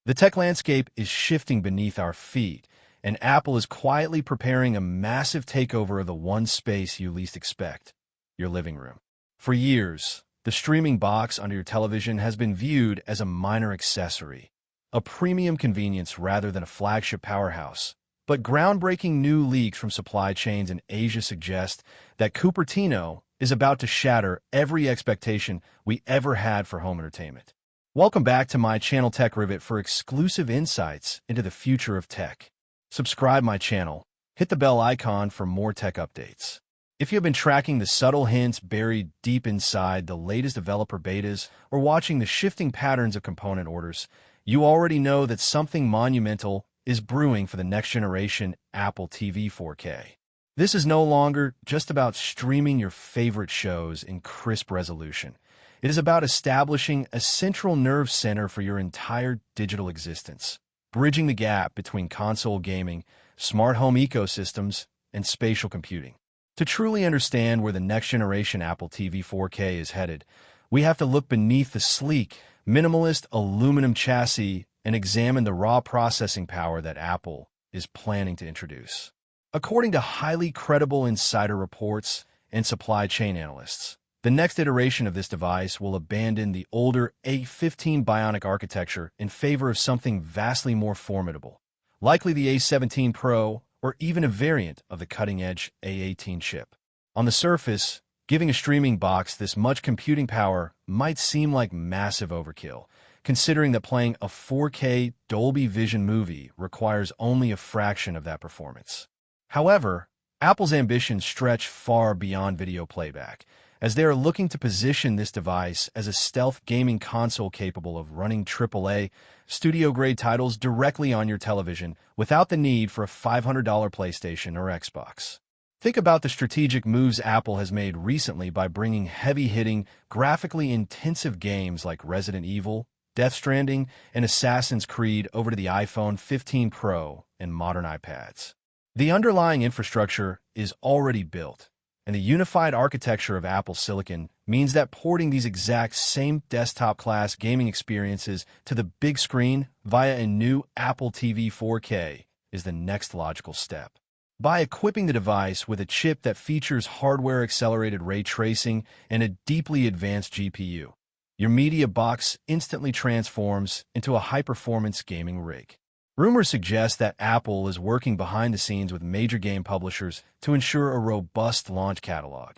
The tech landscape is shifting beneath our feet, and Apple is quietly preparing a massive takeover of the one space you least expect, your living room. For years, the streaming box under your television has been viewed as a minor accessory, a premium convenience rather than a flagship powerhouse. But groundbreaking new leaks from supply chains in Asia suggest that Cupertino is about to shatter every expectation we ever had for home entertainment. Welcome back to my channel Tech Rivet for exclusive insights into the future of tech. Subscribe my channel, hit the bell icon for more tech updates. If you have been tracking the subtle hints buried deep inside the latest developer betas or watching the shifting patterns of component orders, you already know that something monumental is brewing for the next generation Apple TV 4K. This is no longer just about streaming your favorite shows in crisp resolution. It is about establishing a central nerve center for your entire digital existence, bridging the gap between console gaming, smart home ecosystems, and spatial computing. To truly understand where the next generation Apple TV 4K is headed, we have to look beneath the sleek, minimalist aluminum chassis and examine the raw processing power that Apple is planning to introduce. According to highly credible insider reports and supply chain analysts, the next iteration of this device will abandon the older A15 Bionic architecture in favor of something vastly more formidable, likely the A17 Pro or even a variant of the cutting-edge A18 chip. On the surface, giving a streaming box this much computing power might seem like massive overkill, considering that playing a 4K Dolby Vision movie requires only a fraction of that performance. However, Apple's ambitions stretch far beyond video playback, as they are looking to position this device as a stealth gaming console capable of running AAA, studio-grade titles directly on your television without the need for a $500 PlayStation or Xbox. Think about the strategic moves Apple has made recently by bringing heavy-hitting, graphically intensive games like Resident Evil, Death Stranding, and Assassin's Creed over to the iPhone 15 Pro and modern iPads. The underlying infrastructure is already built, and the unified architecture of Apple Silicon means that porting these exact same desktop-class gaming experiences to the big screen via a new Apple TV 4K is the next logical step. By equipping the device with a chip that features hardware-accelerated ray tracing and a deeply advanced GPU, your media box instantly transforms into a high-performance gaming rig. Rumors suggest that Apple is working behind the scenes with major game publishers to ensure a robust launch catalog,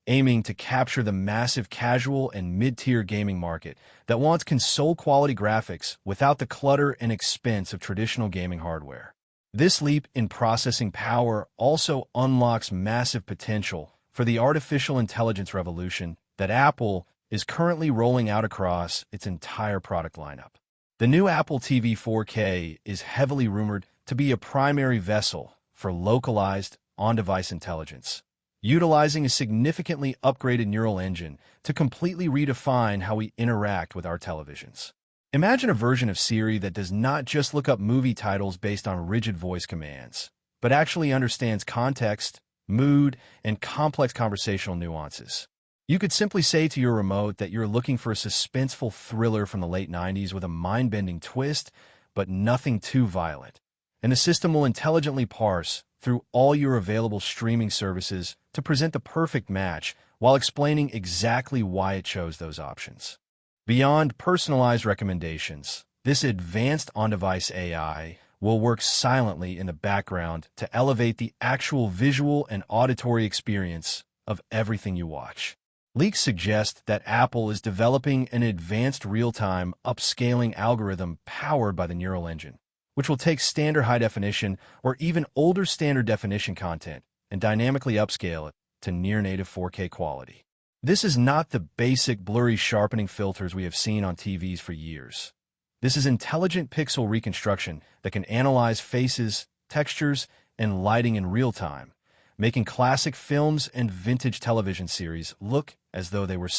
aiming to capture the massive casual and mid-tier gaming market that wants console-quality graphics without the clutter and expense of traditional gaming hardware. This leap in processing power also unlocks massive potential for the artificial intelligence revolution that Apple is currently rolling out across its entire product lineup. The new Apple TV 4K is heavily rumored to be a primary vessel for localized, on-device intelligence, utilizing a significantly upgraded neural engine to completely redefine how we interact with our televisions. Imagine a version of Siri that does not just look up movie titles based on rigid voice commands, but actually understands context, mood, and complex conversational nuances. You could simply say to your remote that you're looking for a suspenseful thriller from the late 90s with a mind-bending twist, but nothing too violent. And the system will intelligently parse through all your available streaming services to present the perfect match while explaining exactly why it chose those options. Beyond personalized recommendations, this advanced on-device AI will work silently in the background to elevate the actual visual and auditory experience of everything you watch. Leaks suggest that Apple is developing an advanced real-time upscaling algorithm powered by the neural engine, which will take standard high-definition or even older standard definition content and dynamically upscale it to near-native 4K quality. This is not the basic blurry sharpening filters we have seen on TVs for years. This is intelligent pixel reconstruction that can analyze faces, textures, and lighting in real time, making classic films and vintage television series look as though they were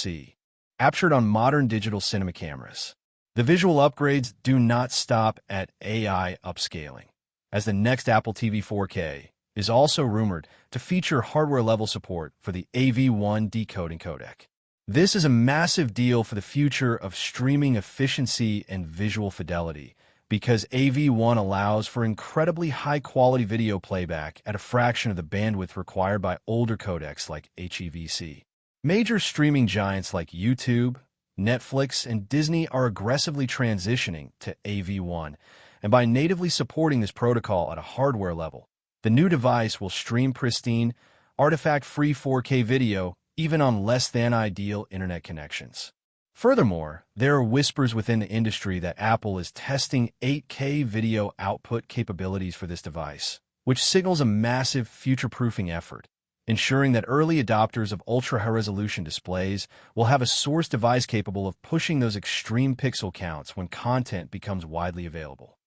captured on modern digital cinema cameras. The visual upgrades do not stop at AI upscaling, as the next Apple TV 4K is also rumored to feature hardware-level support for the AV1 decoding codec. This is a massive deal for the future of streaming efficiency and visual fidelity, because AV1 allows for incredibly high-quality video playback at a fraction of the bandwidth required by older codecs like HEVC. Major streaming giants like YouTube, Netflix, and Disney are aggressively transitioning to AV1, and by natively supporting this protocol at a hardware level, the new device will stream pristine, artifact-free 4K video even on less-than-ideal internet connections. Furthermore, there are whispers within the industry that Apple is testing 8K video output capabilities for this device, which signals a massive future-proofing effort, ensuring that early adopters of ultra-high-resolution displays will have a source device capable of pushing those extreme pixel counts when content becomes widely available.